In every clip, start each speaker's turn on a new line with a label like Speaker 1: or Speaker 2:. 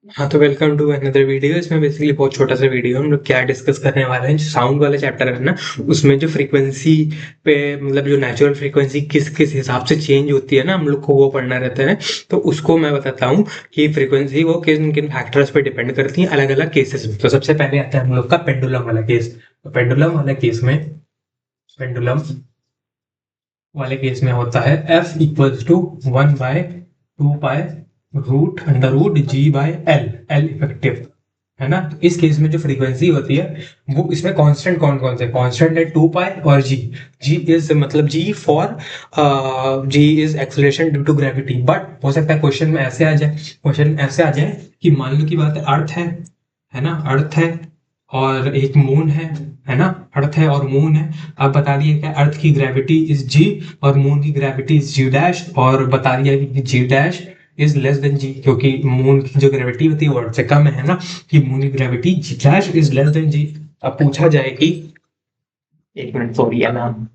Speaker 1: हाँ, तो welcome to another video. इसमें बेसिकली बहुत छोटा सा वीडियो है। हम लोग क्या डिस्कस करने वाले हैं, साउंड वाला चैप्टर है ना, उसमें जो फ्रीक्वेंसी पे मतलब जो नेचुरल फ्रीक्वेंसी किस किस हिसाब से चेंज होती है ना, हम लोग को वो पढ़ना रहता है। तो उसको मैं बताता हूँ कि फ्रीक्वेंसी वो किन किन फैक्टर्स पे डिपेंड करती है अलग अलग केसेस में। तो सबसे पहले आता है हम लोग का पेंडुलम वाला केस। तो पेंडुलम वाले केस में होता है F equals to 1/2 pi root under root G by L, L effective है ना। तो इस केस में जो फ्रीक्वेंसी होती है वो इसमें कांस्टेंट कौन कौन से कांस्टेंट है, 2 पाई और जी। जी इज मतलब G is acceleration due to gravity. But हो सकता है क्वेश्चन ऐसे आ जाए कि मान लो की बात है, अर्थ है ना, अर्थ है और एक मून है ना, अर्थ है और मून है। अब बता दिया क्या, अर्थ की ग्रेविटी इज जी और मून की ग्रेविटी इज जी डैश, और बता दिया कि जी डैश इज लेस देन जी, क्योंकि मून की जो ग्रेविटी होती है वो अर्थ से कम है ना, कि मून की gravity G dash is less than G. अब पूछा जाए कि, एक मिनट सॉरी है मैम।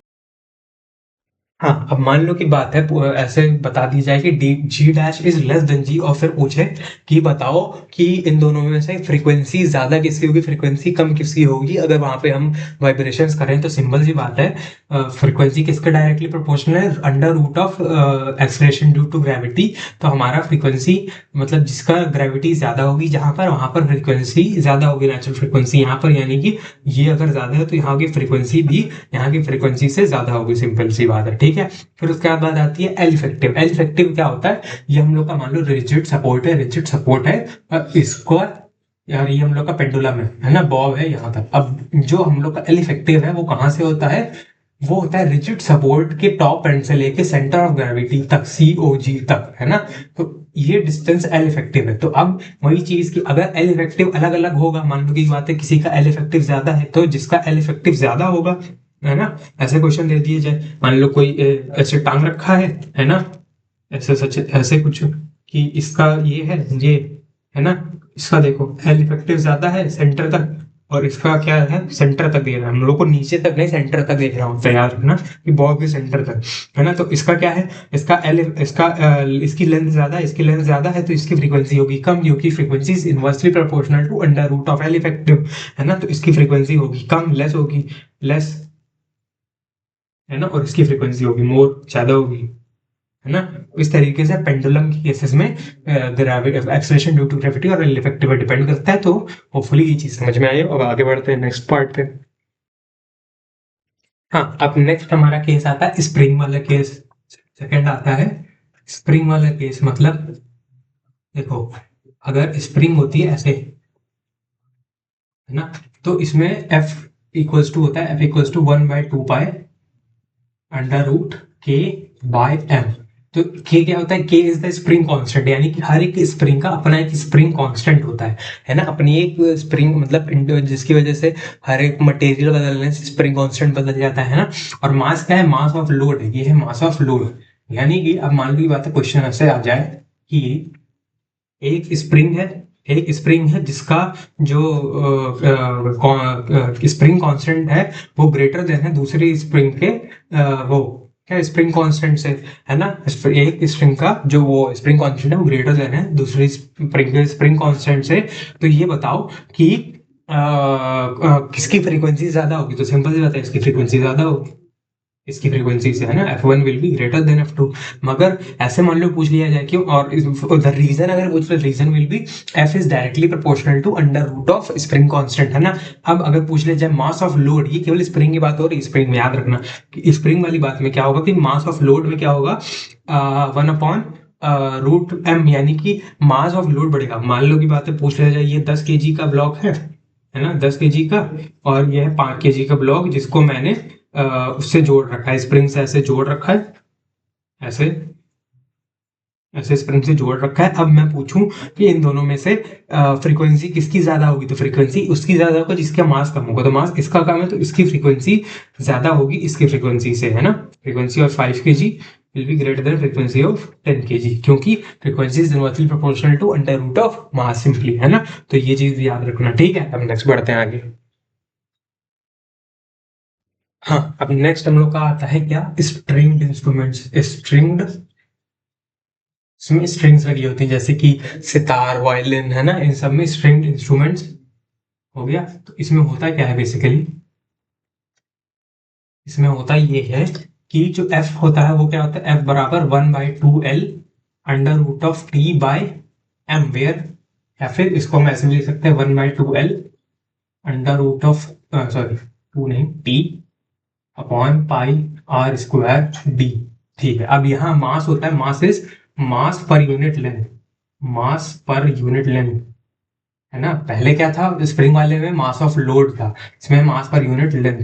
Speaker 1: हाँ, अब मान लो की बात है, ऐसे बता दी जाए कि the G dash is less than G, और फिर पूछे कि बताओ कि इन दोनों में से फ्रीक्वेंसी ज्यादा किसकी होगी, फ्रीक्वेंसी कम किसकी होगी। अगर वहां पे हम वाइब्रेशंस करें तो सिंपल सी बात है, फ्रीक्वेंसी किसके डायरेक्टली प्रोपोर्शनल है, under root of acceleration due to gravity. तो हमारा फ्रीक्वेंसी मतलब जिसका ग्रेविटी ज्यादा होगी जहां पर, वहां पर फ्रीक्वेंसी ज्यादा होगी, नेचुरल फ्रीक्वेंसी यहाँ पर, यानी कि ये अगर ज्यादा है तो यहाँ की फ्रीक्वेंसी भी यहाँ की फ्रीक्वेंसी से ज्यादा होगी, सिंपल सी बात है, ठीक है। फिर उसके बाद आती है एल इफेक्टिव। एल इफेक्टिव क्या होता है, ये हम लोग का मान लो रिजिड सपोर्ट है, इसको यार ये हम लोग का पेंडुलम है ना, बॉब है यहाँ तक। अब जो हम लोग का एल इफेक्टिव है वो कहाँ से होता है, वो होता है रिजिड सपोर्ट के टॉप एंड से लेके सेंटर ऑफ ग्रेविटी तक, सी ओ जी तक, है ना। तो ये डिस्टेंस एल इफेक्टिव है। तो अब वही चीज की अगर एल इफेक्टिव अलग अलग होगा, मान लो की बात है किसी का एल इफेक्टिव ज्यादा है, तो जिसका एल इफेक्टिव ज्यादा होगा, है ना, ऐसे क्वेश्चन दे दिए जाए, मान लो कोई ऐसे टांग रखा है ना, ऐसे सच ऐसे कुछ कि इसका ये है ना, इसका देखो एल इफेक्टिव ज्यादा है सेंटर तक, और इसका क्या है, सेंटर तक दे रहा है। हम लोग को नीचे तक नहीं, सेंटर तक देख रहा हूँ, तैयार रखना कि बॉल के सेंटर तक, है ना। तो इसका क्या है, इसकी लेंथ ज्यादा है, इसकी लेंथ ज्यादा है, तो इसकी फ्रीक्वेंसी होगी कम, क्योंकि frequency is inversely proportional to under root of L effective, है ना। तो इसकी फ्रीक्वेंसी होगी कम, लेस होगी, लेस, है ना, और इसकी फ्रीक्वेंसी होगी मोर, ज्यादा होगी, है ना। इस तरीके से पेंडुलम की केसेस में एक्सेलरेशन ड्यू टू ग्रेविटी और इफेक्टिव पे डिपेंड करता है। तो होपफुली ये चीज समझ में आई। अब आगे बढ़ते हैं नेक्स्ट पार्ट पे। हाँ, अब नेक्स्ट हमारा केस आता है स्प्रिंग वाला केस। सेकंड आता है स्प्रिंग वाला केस। मतलब देखो, अगर स्प्रिंग होती है ऐसे, है ना, तो इसमें F equals to 1/2 pi under root K by M. तो के क्या होता है, के इज द स्प्रिंग कांस्टेंट, यानी कि हर एक स्प्रिंग का अपना एक स्प्रिंग कांस्टेंट होता है ना, अपनी एक स्प्रिंग मतलब जिसकी वजह से हर एक मटेरियल बदलने से स्प्रिंग कांस्टेंट बदल जाता है ना। और मास क्या है, मास ऑफ लोड है, ये है मास ऑफ लोड। यानी कि अब मान लो की बात है, क्वेश्चन ऐसे आ जाए कि एक स्प्रिंग है जिसका जो स्प्रिंग कांस्टेंट है वो ग्रेटर देन है दूसरी स्प्रिंग के वो क्या स्प्रिंग कांस्टेंट से, है ना। एक स्प्रिंग का जो वो स्प्रिंग कांस्टेंट है वो ग्रेटर देन है दूसरी स्प्रिंग के स्प्रिंग कांस्टेंट से। तो ये बताओ कि किसकी फ्रीक्वेंसी ज्यादा होगी। तो सिंपल सी बात है, इसकी फ्रीक्वेंसी ज्यादा होगी, इसकी फ्रीक्वेंसी से, है ना। F1 will be greater then F2। मगर ऐसे मान लो पूछ लिया जाए क्यों, और द रीजन अगर पूछ लो, reason will be F is directly proportional to under root of spring constant, है ना। अब अगर पूछ लिया जाए मास ऑफ लोड, ये केवल स्प्रिंग की बात हो रही है, स्प्रिंग में याद रखना कि स्प्रिंग वाली बात में क्या होगा कि मास ऑफ लोड में क्या होगा, 1/√m, यानी कि मास ऑफ लोड बढ़ेगा। मान लो की बात है, पूछ लिया जाए ये 10 kg का ब्लॉक है ना, 10 kg का, और ये है 5 kg का ब्लॉक जिसको मैंने उससे जोड़ रखा है, स्प्रिंग से ऐसे जोड़ रखा है, ऐसे ऐसे स्प्रिंग से जोड़ रखा है। अब मैं पूछूं कि इन दोनों में से फ्रीक्वेंसी किसकी ज्यादा होगी, तो फ्रीक्वेंसी उसकी ज्यादा होगा जिसका मास कम होगा। तो मास इसका कम है तो इसकी फ्रीक्वेंसी ज्यादा होगी इसकी फ्रीक्वेंसी से, है ना। Frequency of 5 kg will be greater than frequency of 10 kg, क्योंकि frequency is inversely proportional to under root of mass simply, है ना। तो ये चीज याद रखना, ठीक है। अब नेक्स्ट बढ़ते हैं आगे। हाँ, अब नेक्स्ट हम लोग का आता है क्या, स्ट्रिंग्ड इंस्ट्रूमेंट्स। इसमें स्ट्रिंग्स लगी होती हैं, जैसे कि सितार, वायलिन, है ना, इन सब में स्ट्रिंग इंस्ट्रूमेंट्स हो गया। तो इसमें होता क्या है बेसिकली, इसमें होता ये है कि जो एफ होता है वो क्या होता है, एफ बराबर 1/2L under root of T by M, where, या फिर इसको हम ऐसे भी लिख सकते हैं 1/2L under root of, sorry two नहीं, T upon pi R square D. ठीक है, अब यहाँ मास होता है, mass is mass per unit length, mass per unit length, है ना। पहले क्या था स्प्रिंग वाले में, मास ऑफ लोड था, इसमें मास पर यूनिट लेंथ,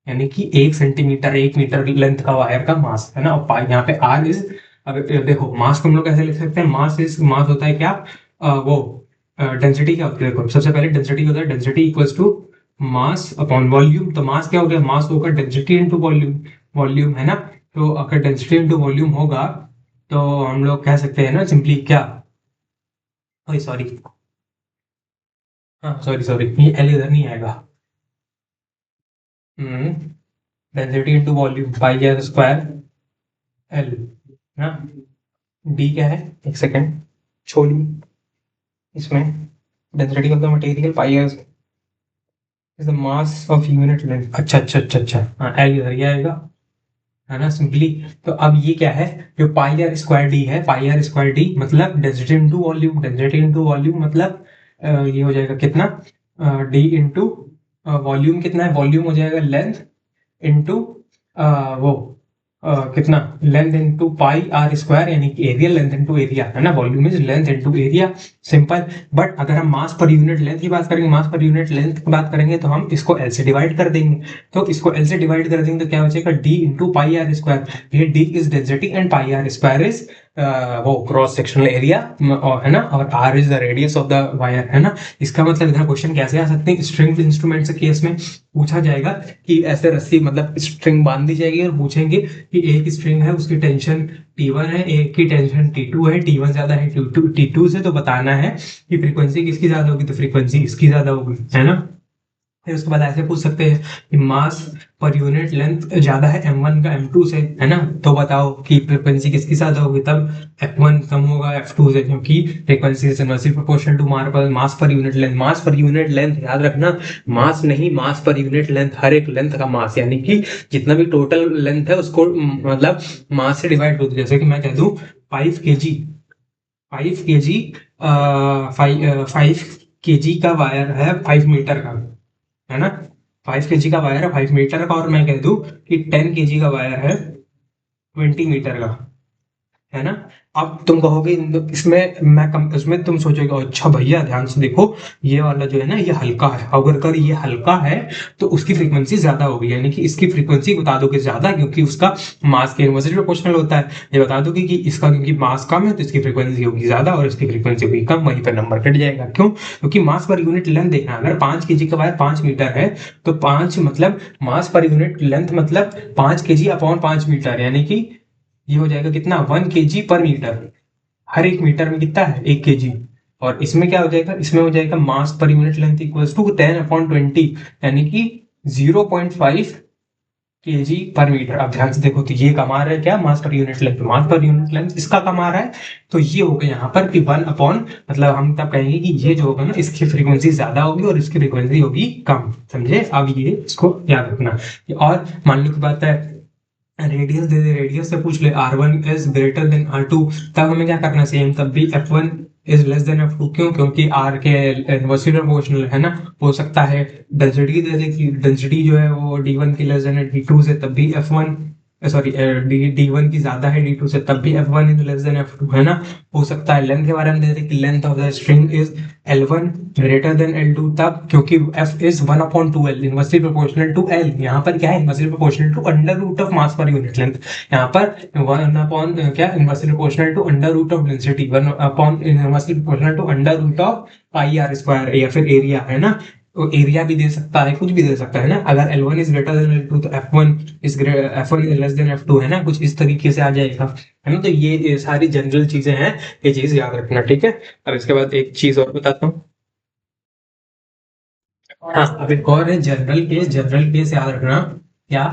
Speaker 1: यानी कि 1 सेंटीमीटर 1 मीटर लेंथ का वायर का मास, है ना। और यहाँ पे आर इज, अब देखो मास को हम लोग कैसे लिख सकते हैं, मास इज, मास होता है क्या, वो डेंसिटी क्या होती है, देखो सबसे पहले डेंसिटी होता है, density equals to mass upon volume. तो मास क्या हो गया, मास होगा डेंसिटी इंटू वॉल्यूम, वॉल्यूम, है ना। तो अगर डेंसिटी इंटू वॉल्यूम होगा तो हम लोग कह सकते हैं ना सिंपली क्या, सॉरी, हाँ सॉरी सॉरी, ये एल इधर नहीं आएगा, density into volume pi R square L ना। डी क्या है, एक सेकेंड छोड़िए, इसमें density of the material pi R is the mass of unit length, अच्छा अच्छा अच्छा अच्छा, हाँ एल इधर ही आएगा, है ना सिंपली। तो अब ये क्या है, जो पाई आर स्क्वायर डी है, पाई आर स्क्वायर डी मतलब density into volume, density into volume मतलब ये हो जाएगा कितना, डी इंटू वॉल्यूम कितना है, वॉल्यूम हो जाएगा लेंथ इंटू वो कितना, length into pi R square, यानी कि एरिया लेंथ इंटू एरिया, है ना, volume is length into area, simple. But अगर हम मास पर यूनिट लेंथ की बात करेंगे, मास पर यूनिट लेंथ की बात करेंगे तो हम इसको एल से डिवाइड कर देंगे। तो इसको एल से डिवाइड कर देंगे तो क्या बचेगा, D into pi R square. ये D is density and pi R square is वो क्रॉस सेक्शनल एरिया, है ना, और R is the radius of the wire, है ना। इसका मतलब इधर क्वेश्चन कैसे आ सकते हैं, स्ट्रिंग इंस्ट्रूमेंट के केस में पूछा जाएगा कि ऐसे रस्सी मतलब स्ट्रिंग बांध दी जाएगी और पूछेंगे कि एक स्ट्रिंग है उसकी टेंशन T1 है, एक की टेंशन T2 है, T1 ज्यादा है T2 से, तो बताना है कि फ्रीक्वेंसी किसकी ज्यादा होगी, तो फ्रीक्वेंसी इसकी ज्यादा होगी, है ना। फिर उसके बाद ऐसे पूछ सकते हैं कि मास पर यूनिट लेंथ ज्यादा है M1 का M2 से, है ना, तो बताओ कि फ्रीक्वेंसी किसकी ज्यादा होगी, तब F1 कम होगा F2 से, क्योंकि frequency is inversely proportional to mass per unit length. Mass per unit length याद रखना, मास नहीं, मास पर यूनिट लेंथ, हर एक लेंथ का मास, यानी कि जितना भी टोटल लेंथ है उसको मतलब मास से डिवाइड कर दो। जैसे कि मैं कह दूं 5 kg, 5 kg, 5 kg का वायर है 5 मीटर का, है ना, 5 kg का वायर है 5 मीटर का, और मैं कह दूं कि 10 kg का वायर है 20 मीटर का, है ना। अब तुम कहोगे इसमें मैं कम, इसमें तुम सोचोगे अच्छा भैया ध्यान से देखो, ये वाला जो है ना ये हल्का है, अगर ये हल्का है तो उसकी फ्रीक्वेंसी ज्यादा होगी, यानी कि इसकी फ्रीक्वेंसी बता दोगे ज्यादा, क्योंकि उसका मास के इनवर्सली प्रोपोर्शनल होता है। ये बता दोगे कि इसका क्योंकि मास कम है तो इसकी फ्रीक्वेंसी होगी ज्यादा और इसकी फ्रीक्वेंसी होगी कम, वहीं पर नंबर कट जाएगा। क्यों, क्योंकि मास पर यूनिट लेंथ देखना, अगर 5 kg का वायर 5 मीटर है तो 5 मतलब मास पर यूनिट लेंथ मतलब 5 kg अपॉन 5 मीटर, यानी कि ये हो जाएगा कितना, 1 kg पर मीटर, हर एक मीटर में कितना है 1 kg। और इसमें क्या हो जाएगा, इसमें हो जाएगा मास per unit length equals to 10/20, यानी कि 0.5 kg पर मीटर। अब ध्यान से देखो तो ये कमा रहा है क्या, मास पर यूनिट लेंथ, मास पर यूनिट लेंथ इसका कमा रहा है, तो ये होगा यहाँ पर कि 1 अपॉन, मतलब हम तब कहेंगे कि ये जो होगा ना इसकी फ्रीक्वेंसी ज्यादा होगी और इसकी फ्रीक्वेंसी होगी कम, समझे। अब ये इसको याद रखना। और मान लो की बात है रेडियस दे दे, रेडियस से पूछ ले R1 is greater than R2, तब हमें क्या करना चाहिए, तब भी F1 is less then F2, क्यों, क्योंकि R के इनवर्सली प्रोपोर्शनल, है ना। हो सकता है डेंसिटी दे दे कि डेंसिटी जो है वो D1 की लेस देन है D2 से, तब भी F1, सॉरी D1 की ज्यादा है D2 से, तब भी F1 is less then F2, है ना। हो सकता है लेंथ के बारे में दे दे कि length of the string is L1 greater than L2, तब क्योंकि F is 1/2L inversely proportional to L, यहाँ पर क्या है inversely proportional to under root of mass per unit length, यहाँ पर 1 अपॉन क्या inversely proportional to under root of density, 1 upon inversely proportional to under root of pi R square, या फिर area, है ना। तो एरिया भी दे सकता है, कुछ भी दे सकता है ना। अगर L1 is greater than L2 तो F1 is less then F2, है ना, कुछ इस तरीके से आ जाएगा, है ना। तो ये सारी जनरल चीजें हैं, ये चीज याद रखना, ठीक है। अब इसके बाद एक चीज और बताता हूँ, हाँ अब एक और है जनरल केस, जनरल केस याद रखना क्या,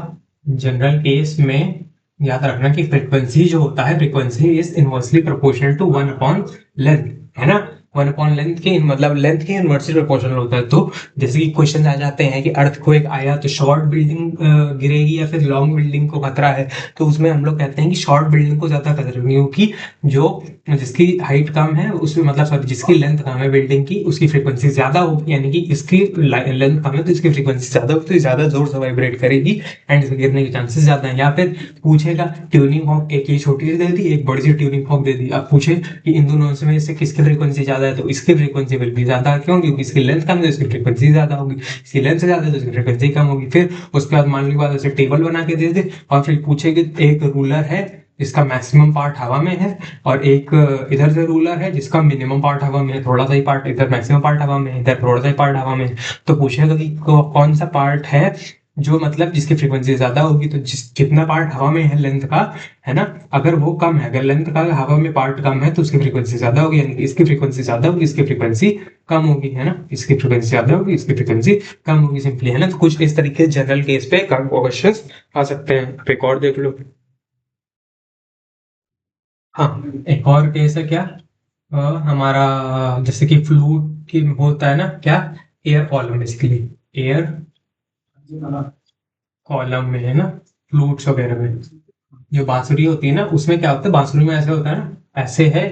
Speaker 1: जनरल केस में याद रखना कि फ्रीक्वेंसी जो होता है, frequency is inversely proportional to 1/लेंथ, है ना। 1/लेंथ के मतलब लेंथ के इनवर्सली प्रोपोर्शनल होता है। तो जैसे कि क्वेश्चन आ जाते हैं कि अर्थ को एक आया तो शॉर्ट बिल्डिंग गिरेगी या फिर लॉन्ग बिल्डिंग को खतरा है, तो उसमें हम लोग कहते हैं कि शॉर्ट बिल्डिंग को ज्यादा खतरा है, क्योंकि जो जिसकी हाइट कम है उसमें मतलब सॉरी जिसकी लेंथ कम है बिल्डिंग की, उसकी फ्रीक्वेंसी ज्यादा होगी, यानी कि इसकी लेंथ कम है तो इसकी फ्रीक्वेंसी ज्यादा होगी, तो ज्यादा जोर से वाइब्रेट करेगी एंड इसमें गिरने के चांसेस ज्यादा है। या फिर पूछेगा ट्यूनिंग फॉर्क, एक ये छोटी सी दे दी, एक बड़ी सी ट्यूनिंग फॉर्क दे दी, अब पूछे कि इन दोनों में से किसकी फ्रीक्वेंसी ज्यादा है, तो इसकी फ्रीक्वेंसी विल भी ज्यादा, क्यों, क्योंकि इसकी लेंथ कम है तो इसकी फ्रीक्वेंसी ज्यादा होगी, इसकी लेंथ ज्यादा है तो इसकी फ्रीक्वेंसी कम होगी। फिर उसके बाद मान ली बात ऐसे टेबल बना के दे दे और फिर पूछे कि एक रूलर है, इसका मैक्सिमम पार्ट हवा में है, और एक इधर से रूलर है जिसका मिनिमम पार्ट हवा में है, थोड़ा सा ही पार्ट इधर, मैक्सिमम पार्ट हवा में है, इधर थोड़ा सा ही पार्ट हवा में है। तो पूछेगा कि कौन सा पार्ट है जो मतलब जिसकी फ्रीक्वेंसी ज्यादा होगी, तो जिस जितना पार्ट हवा में है लेंथ का, है ना, अगर वो कम है, अगर लेंथ का हवा में पार्ट कम है तो उसकी फ्रीक्वेंसी ज्यादा होगी, यानी कि इसकी फ्रीक्वेंसी ज्यादा होगी, इसकी फ्रीक्वेंसी कम होगी, है ना, इसकी फ्रीक्वेंसी ज्यादा होगी, इसकी फ्रीक्वेंसी कम होगी, सिंपली, है ना। तो कुछ इस तरीके से जनरल केस पे क्वेश्चन आ सकते हैं। रिकॉर्ड देख लो। हाँ, एक और केस है क्या, हमारा जैसे कि फ्लूट की होता है ना क्या, air column, basically air column में, है ना, फ्लूट्स वगैरह में जो बांसुरी होती है ना, उसमें क्या होता है, बांसुरी में ऐसे होता है ना, ऐसे है,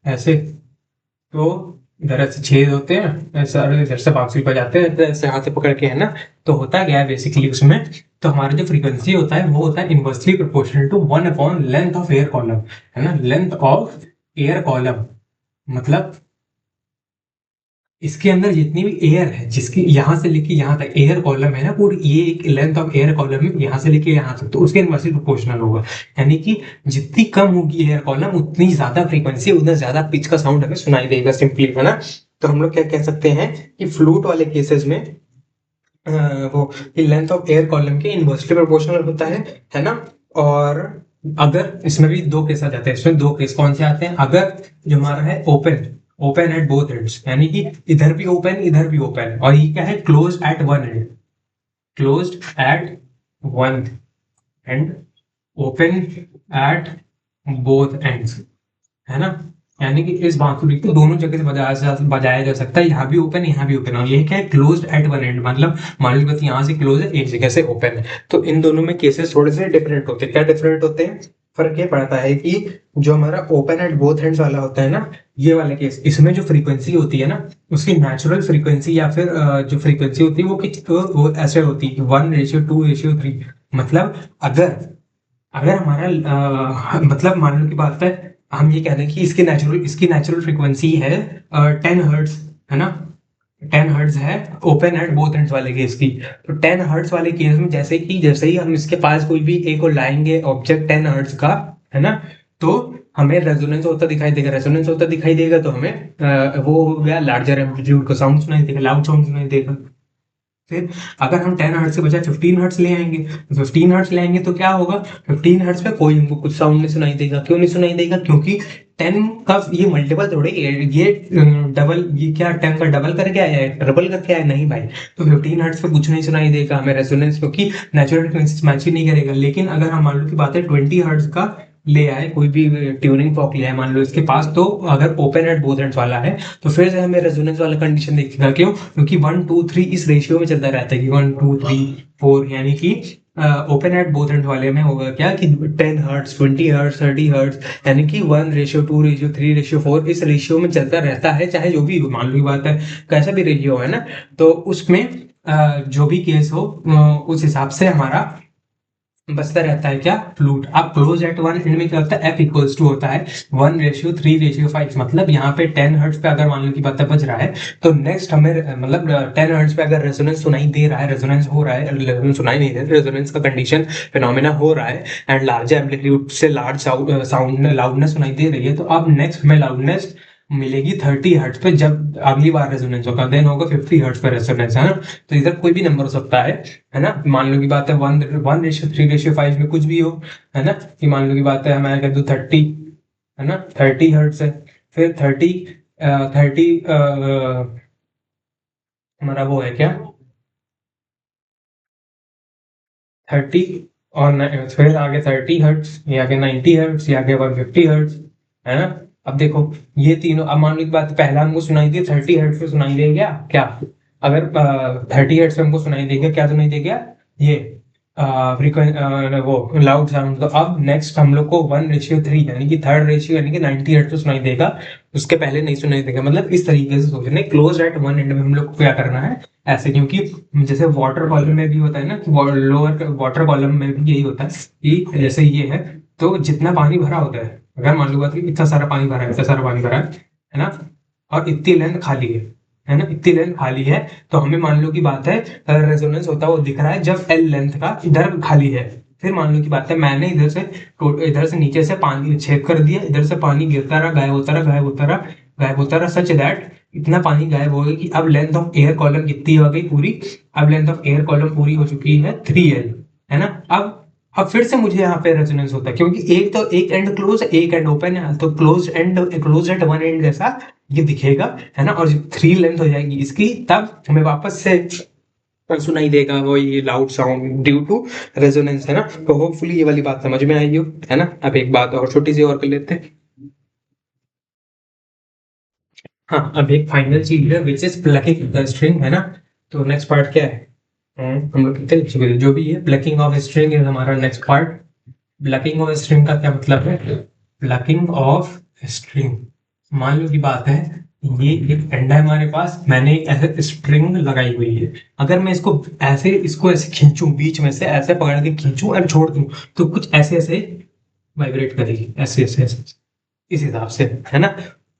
Speaker 1: ऐसे, तो इधर ऐसे छेद होते हैं ऐसे, और इधर से बांसुरी बजाते हैं तो ऐसे हाथ से पकड़ के, है ना। तो होता क्या है बेसिकली उसमें, तो हमारा जो फ्रीक्वेंसी होता है वो होता है इनवर्सली प्रोपोर्शनल टू 1/लेंथ ऑफ एयर कॉलम, है ना, लेंथ ऑफ एयर कॉलम, मतलब इसके अंदर जितनी भी एयर है, जिसकी यहां से लेके यहां तक एयर कॉलम है ना, पूरी ये एक लेंथ ऑफ एयर कॉलम है, यहां से लेके यहां तक, तो उसके इनवर्सली प्रोपोर्शनल होगा। यानी कि जितनी कम होगी एयर कॉलम उतनी ज्यादा फ्रीक्वेंसी, उतना ज्यादा पिच का साउंड हमें सुनाई देगा, सिंपली, है ना। तो हम लोग क्या कह सकते हैं कि फ्लूट वाले केसेस में वो लेंथ ऑफ एयर कॉलम के इनवर्सली प्रोपोर्शनल होता है ना। और अगर इसमें भी दो केस आ जाते हैं, इसमें दो केस कौन से आते हैं, अगर जो हमारा है open, open at both ends, यानी कि इधर भी ओपन इधर भी ओपन, और ये क्या है, close eight one and, closed eight one and, open at both ends, है ना। यानी कि इस बांसुरी को दोनों जगह से बजाया जा सकता है, यहाँ भी ओपन यहाँ भी ओपन, और ये क्या है, क्लोज्ड एट वन एंड, मतलब मान लो कि यहाँ से क्लोज है, एक जगह से ओपन है। तो इन दोनों में केसेस थोड़े से डिफरेंट होते हैं। क्या डिफरेंट होते हैं, फर्क ये पड़ता है कि जो हमारा ओपन एट बोथ हैंड्स वाला होता है ना, ये वाला केस, इसमें जो फ्रीक्वेंसी होती है ना, उसकी नेचुरल फ्रीक्वेंसी या फिर जो फ्रीक्वेंसी होती है वो किस, वो ऐसे होती है 1:2:3। मतलब अगर अगर हमारा मतलब मान लो की बात है, हम ये कह रहे हैं कि इसकी नेचुरल फ्रीक्वेंसी है 10 हर्ट्ज, है ना, 10 हर्ट्ज है ओपन एंड बोथ एंड्स वाले केस की। तो 10 हर्ट्ज वाले केस में जैसे ही हम इसके पास कोई भी एक को लाएंगे ऑब्जेक्ट 10 हर्ट्ज का, है ना, तो हमें रेजोनेंस होता दिखाई देगा, तो हमें वो हो गया लार्जर एम्पलीट्यूड का साउंड सुनाई देगा, लाउड साउंड सुनाई देगा। फिर अगर हम 10 हर्ट्ज के बजाय 15 हर्ट्ज ले आएंगे, 15 हर्ट्ज ले आएंगे तो क्या होगा, 15 हर्ट्ज पे कोई हमको कुछ साउंड नहीं सुनाई देगा। क्यों नहीं सुनाई देगा, क्योंकि 10 का ये मल्टीपल थोड़े, ये डबल, ये क्या 10 का डबल करके आया है, डबल करके आया नहीं भाई। तो 15 हर्ट्ज पे कुछ नहीं सुनाई देगा हमें रेजोनेंस, क्योंकि नेचुरल फ्रीक्वेंसी मैच ही नहीं करेगा। लेकिन अगर हम मान लो की बात है 20 हर्ट्ज का ले आए, कोई भी ट्यूनिंग फॉर्क ले आए मान लो इसके पास, तो अगर ओपन एट बोथ एंड्स वाला है तो फिर से हमें रेजोनेंस वाला कंडीशन देखेगा। क्यों, क्योंकि 1 2 3 इस रेशियो में चलता रहता है कि 1 2 3 4, यानी कि ओपन एट बोथ एंड वाले में होगा क्या कि 10 हर्ट्ज 20 हर्ट्ज 30 हर्ट्ज, यानी कि 1:2:3:4 इस रेशियो में चलता रहता है, चाहे जो भी हो, मान लो की बात है कैसा भी रेशियो है ना। तो उसमें जो भी केस हो उस हिसाब से हमारा बचता रहता है क्या, फ्लूट। अब क्लोज एट वन एंड में क्या होता है, F=2 होता है 1:3:5, मतलब यहाँ पे 10 हर्ट्ज पे अगर मान लो की बात बज रहा है, तो नेक्स्ट हमें मतलब 10 हर्ट्ज पे अगर रेजोनेंस सुनाई दे रहा है, रेजोनेंस हो रहा है, रेजोनेंस सुनाई नहीं दे रहा, रेजोनेंस का कंडीशन फिनोमेना हो रहा है एंड लार्ज एम्पलीट्यूड से लार्ज साउंड लाउडनेस सुनाई दे रही है, तो अब नेक्स्ट हमें लाउडनेस मिलेगी 30 हर्ट्ज पे, जब अगली बार रेजोनेंस होगा, देन होगा 50 हर्ट्ज पे रेजोनेंस, है ना। तो इधर कोई भी नंबर हो सकता है ना। मान लो की बात है 1:3:5 में कुछ भी हो, है ना, कि मान लो की बात है हमारे कह दो 30, है ना, 30 हर्ट्ज है, फिर 30 हमारा वो है क्या, 30 और फिर आगे 30 हर्ट्ज, ये आगे 90 हर्ट्ज, ये आगे 150 हर्ट्ज, है ना। अब देखो ये तीनों, अब मान लो की बात, पहला हमको सुनाई दी 30 हर्ट्ज पे सुनाई दे गया क्या, अगर 30 हर्ट्ज पे हमको सुनाई देगा, क्या सुनाई देगा, ये फ्रीक्वेंसी, वो लाउड साउंड। तो अब नेक्स्ट हम लोग को 1:3 यानी कि थर्ड रेशियो यानी कि 90 हर्ट्ज पे सुनाई देगा, उसके पहले नहीं सुनाई देगा। मतलब इस तरीके से सोचना, क्लोज एट वन एंड में हम लोग को क्या करना है ऐसे, क्योंकि जैसे वाटर कॉलम में भी होता है ना कि लोअर वाटर कॉलम में भी यही होता है कि जैसे ये है, तो जितना पानी भरा होता है, अगर मान लो बात कि इतना सारा पानी भरा है, इतना सारा पानी भरा है ना, और इतनी लेंथ खाली है ना, इतनी लेंथ खाली है, तो हमें मान लो की बात है रेजोनेंस होता है वो दिख रहा है जब एल लेंथ का इधर खाली है। फिर मान लो की बात है मैंने इधर से नीचे से पानी छेद कर दिया, इधर से पानी गिरता रहा, गायब होता रहा, गायब होता रहा, गायब होता रहा, सच दैट इतना पानी गायब हो गया कि अब लेंथ ऑफ एयर कॉलम कितनी हो गई पूरी, अब लेंथ ऑफ एयर कॉलम पूरी हो चुकी है 3L, है ना। अब फिर से मुझे यहाँ पे रेजोनेंस होता है, क्योंकि एक तो एक एंड क्लोज है, एक एंड ओपन है, तो क्लोज एट वन एंड जैसा ये दिखेगा, है ना। और जब 3 लेंथ हो जाएगी इसकी, तब हमें वापस से सुनाई देगा वो ये loud sound due to resonance, है ना। तो होपफुली ये वाली बात समझ में आई हो, है ना। अब एक बात और छोटी सी और कर लेते हैं। हाँ, अब एक फाइनल चीज है which is plucking the string, है ना। तो नेक्स्ट पार्ट क्या है, हम लोग कहते हैं जो भी है, प्लकिंग ऑफ स्ट्रिंग इज हमारा next part. Plucking of string का क्या मतलब है, प्लकिंग ऑफ स्ट्रिंग, मान लो की बात है ये एक डंडा है हमारे पास, मैंने ऐसे स्ट्रिंग लगाई हुई है, अगर मैं इसको ऐसे खींचूं, बीच में से ऐसे पकड़ के खींचूं और छोड़ दूं, तो कुछ ऐसे ऐसे वाइब्रेट करेगी, ऐसे ऐसे ऐसे, इस हिसाब से, है ना।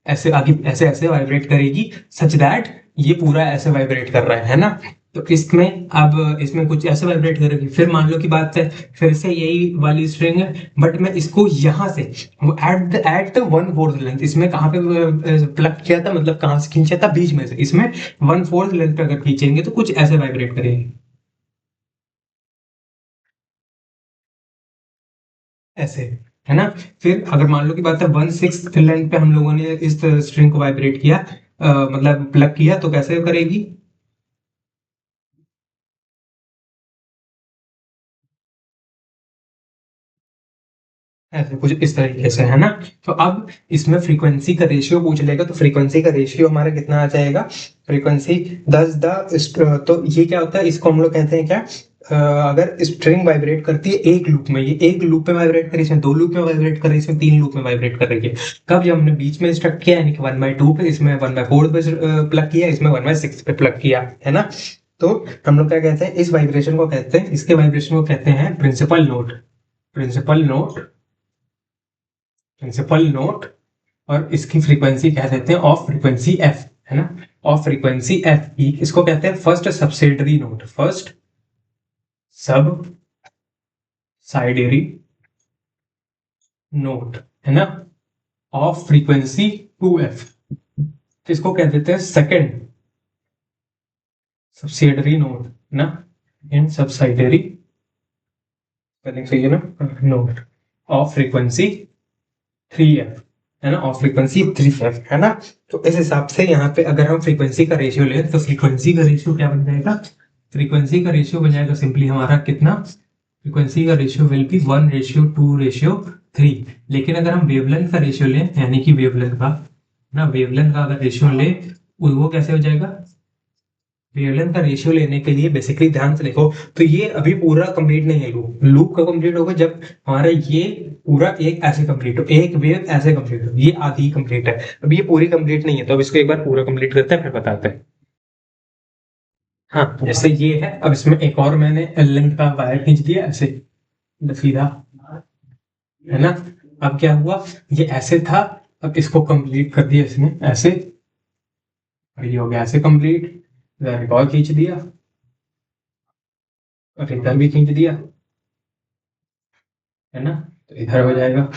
Speaker 1: ऐसे आगे ऐसे ऐसे वाइब्रेट करेगी, सच दैट ये पूरा ऐसे वाइब्रेट कर रहा है ना। तो इसमें अब इसमें कुछ ऐसे वाइब्रेट करेगी, फिर मान लो की बात है फिर से यही वाली स्ट्रिंग है, बट मैं इसको यहां से एट 1/4 लेंथ, इसमें कहाँ पे प्लग किया था, मतलब कहाँ से खींचा था, बीच में से, इसमें 1/4 लेंथ पे अगर खींचेंगे तो कुछ ऐसे वाइब्रेट करेगी, ऐसे, है ना। फिर अगर मान लो की बात है 1/6 लेंथ पे हम लोगों ने इस स्ट्रिंग को वाइब्रेट किया, मतलब प्लग किया, तो कैसे करेगी, ऐसे कुछ इस तरीके से, है ना। तो अब इसमें फ्रीक्वेंसी का रेशियो पूछ लेगा, तो फ्रीक्वेंसी का रेशियो हमारा कितना आ जाएगा, फ्रीक्वेंसी 10 तो ये क्या होता है, इसको हम लोग कहते हैं क्या, अगर स्ट्रिंग वाइब्रेट करती है एक लूप में, ये एक लूप में वाइब्रेट करी, इसमें दो लूप में वाइब्रेट कर रही है, इसमें तीन लूप में वाइब्रेट कर रही है। कब, जब हमने बीच में स्ट्रक किया, यानी कि 1/2 पे, इसमें 1/4 पे प्लग किया, इसमें 1/6 पे प्लग किया, है ना। तो हम लोग क्या कहते हैं, इस वाइब्रेशन को कहते हैं, इसके वाइब्रेशन को कहते हैं principal note, principal note, principal note. और इसकी फ्रीक्वेंसी कह देते हैं ऑफ फ्रीक्वेंसी एफ, है ना। ऑफ फ्रीक्वेंसी एफ, इसको कहते हैं फर्स्ट सब्सिडरी नोट, फर्स्ट सब साइडरी नोट, है ना, ऑफ फ्रीक्वेंसी 2F, इसको कह देते हैं सेकंड सब्सिडरी नोट, ना, इन सब्सिडरी, स्पेलिंग सही है ना, नोट ऑफ फ्रीक्वेंसी 3F, है ना, ऑफ फ्रीक्वेंसी 3F, है ना। तो इस हिसाब से यहाँ पे अगर हम फ्रीक्वेंसी का रेशियो लें, तो फ्रीक्वेंसी का रेशियो क्या बन जाएगा, फ्रीक्वेंसी का रेशियो बन जाएगा सिंपली हमारा कितना, फ्रीक्वेंसी का रेशियो विल बी 1:2:3। लेकिन अगर हम वेवलेंथ का रेशियो लें, यानी कि वेवलेंथ का ना, वेवलेंथ का अगर रेशियो ले, वो कैसे हो जाएगा, वेवलेंथ का रेशियो लेने के लिए बेसिकली ध्यान से देखो, तो ये अभी पूरा कंप्लीट नहीं है, लूप लूप का कंप्लीट होगा जब हमारा ये पूरा एक ऐसे कंप्लीट हो, एक वेव ऐसे कंप्लीट हो, ये आधी कंप्लीट है, अब ये पूरी कंप्लीट नहीं है, तो अब इसको एक बार पूरा कंप्लीट करते हैं फिर बताते हैं। हाँ, जैसे ये है, अब इसमें एक और मैंने लेंथ का वायर खींच दिया ऐसे सीधा, है ना। अब क्या हुआ, ये ऐसे था, अब इसको कंप्लीट कर दिया इसमें ऐसे, और ये हो गया ऐसे कंप्लीट, एक और खींच दिया, और इधर भी खींच दिया, है ना, तो इधर हो जाएगा।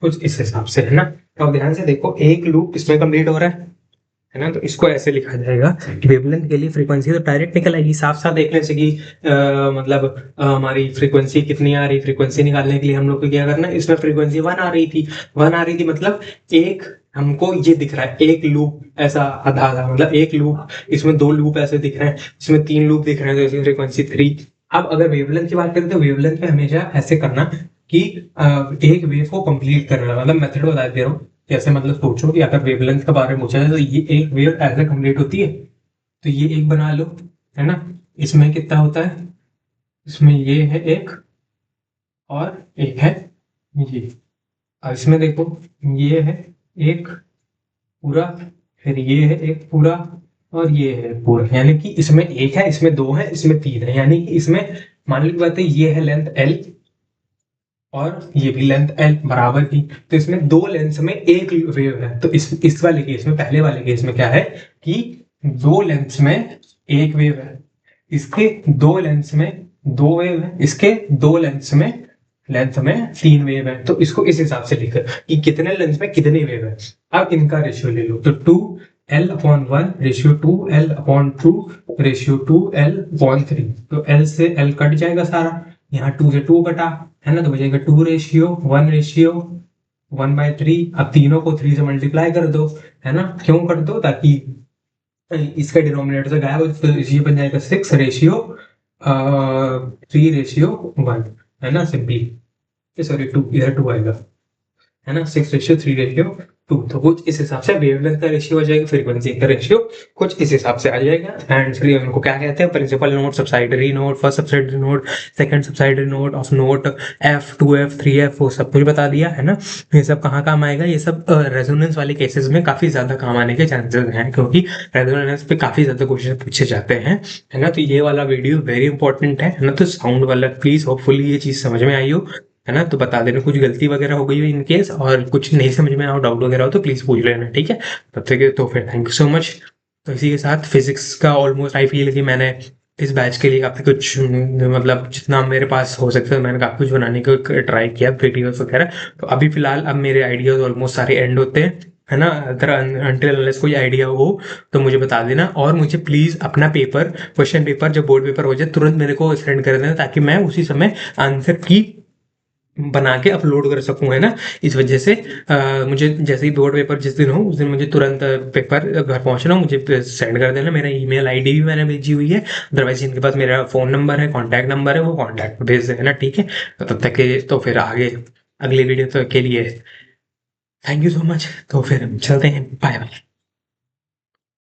Speaker 1: कुछ इस हिसाब से, है ना। तो अब ध्यान से देखो, एक लूप इसमें कंप्लीट हो रहा है ना। तो इसको ऐसे लिखा जाएगा कि वेवलेंथ के लिए फ्रीक्वेंसी तो डायरेक्ट निकल आएगी साफ साफ देखने से कि मतलब हमारी फ्रीक्वेंसी कितनी आ रही। फ्रीक्वेंसी निकालने के लिए हम लोग को क्या करना है, इसमें फ्रीक्वेंसी 1 आ रही थी, 1 आ रही थी मतलब एक हमको ये दिख रहा है एक लूप ऐसा आधा आधा, मतलब एक लूप, इसमें 2 लूप ऐसे दिख रहे हैं, इसमें 3 लूप दिख रहे हैं, तो इसकी फ्रीक्वेंसी 3। अब अगर वेवलेंथ की बात करें तो वेवलेंथ में हमेशा ऐसे करना कि एक वेव को कंप्लीट करना, मतलब मेथड बता दे रहा हूँ कैसे। मतलब सोचो कि अगर वेवलेंथ के बारे में पूछा जाए तो ये एक वेव ऐसे कंप्लीट होती है, तो ये एक बना लो, है ना। इसमें कितना होता है, इसमें ये है एक और एक है ये। अब इसमें देखो ये है एक पूरा, फिर ये है एक पूरा और ये है पूरा, यानी कि इसमें एक है, इसमें 2 है, इसमें 3 है, यानी कि इसमें मान ली बात है ये है लेंथ L और ये भी लेंथ L बराबर की। तो इसमें 2 लेंथ में एक वेव है। तो इस वाले केस में, पहले वाले केस में क्या है कि 2 लेंथ में एक वेव है, इसके 2 लेंथ में 2 वेव है, इसके 2 लेंथ में 3 वेव है। तो इसको इस हिसाब से लिखो कि कितने लेंथ में कितनी वेव है। अब इनका रेशियो ले लो, तो 2L/1 ratio 2L/2 ratio 2L/3। तो L से L कट जाएगा सारा, यहाँ 2 से 2 कटा, है ना, तो बचेगा 2:1:1/3। अब तीनों को 3 से मल्टीप्लाई कर दो, है ना, क्यों कर दो, ताकि इसका डिनोमिनेटर से गायब हो, तो ये बन जाएगा 6:3:1, है ना, सिंपली। सॉरी 2, इधर 2 आएगा, है ना, 6:3:2। तो कुछ इस हिसाब से वेवलेंथ का रेशियो हो जाएगा, फ्रीक्वेंसी का रेशियो कुछ इस हिसाब से आ जाएगा। एंड फिर उनको क्या कहते हैं, principal node, subsidiary node, first subsidiary node, second subsidiary node of node F, 2F, 3F, वो सब कुछ बता दिया, है ना। ये सब कहाँ काम आएगा, ये सब रेजोनेंस वाले केसेस में काफी ज्यादा काम आने के चांसेस हैं, क्योंकि रेजोनेंस पे काफी ज्यादा क्वेश्चन पूछे जाते हैं, है ना। तो ये वाला वीडियो वेरी इंपॉर्टेंट है ना। तो साउंड वाला प्लीज, होपफुली ये चीज समझ में आई हो, है ना। तो बता देना कुछ गलती वगैरह हो गई हो इन केस, और कुछ नहीं समझ में आओ, डाउट वगैरह हो तो प्लीज पूछ लेना, ठीक है। तब तक तो फिर थैंक यू सो मच। तो इसी के साथ फिजिक्स का ऑलमोस्ट आई फील कि मैंने इस बैच के लिए काफ़ी कुछ मतलब जितना मेरे पास हो सकता है मैंने काफ़ी कुछ बनाने को ट्राई किया, वीडियोस वगैरह। तो अभी फिलहाल अब मेरे आइडियाज ऑलमोस्ट सारे एंड होते हैं, है ना। अगर अनटिल अनलेस कोई आइडिया हो तो मुझे बता देना, और मुझे प्लीज़ अपना पेपर, क्वेश्चन पेपर जब बोर्ड पेपर हो जाए तुरंत मेरे को सेंड कर देना, ताकि मैं उसी समय आंसर की बना के अपलोड कर सकूं, है ना। इस वजह से मुझे जैसे ही बोर्ड पेपर जिस दिन हो उस दिन मुझे तुरंत पेपर घर पहुंचना, मुझे सेंड कर देना। मेरा ईमेल आईडी भी मैंने भेजी हुई है, अदरवाइज इनके पास मेरा फ़ोन नंबर है, कॉन्टैक्ट नंबर है, वो कॉन्टैक्ट भेज देना, ठीक है। तो तब तक के तो फिर आगे अगले वीडियो तो के लिए थैंक यू सो मच। तो फिर चलते हैं, बाय बाय।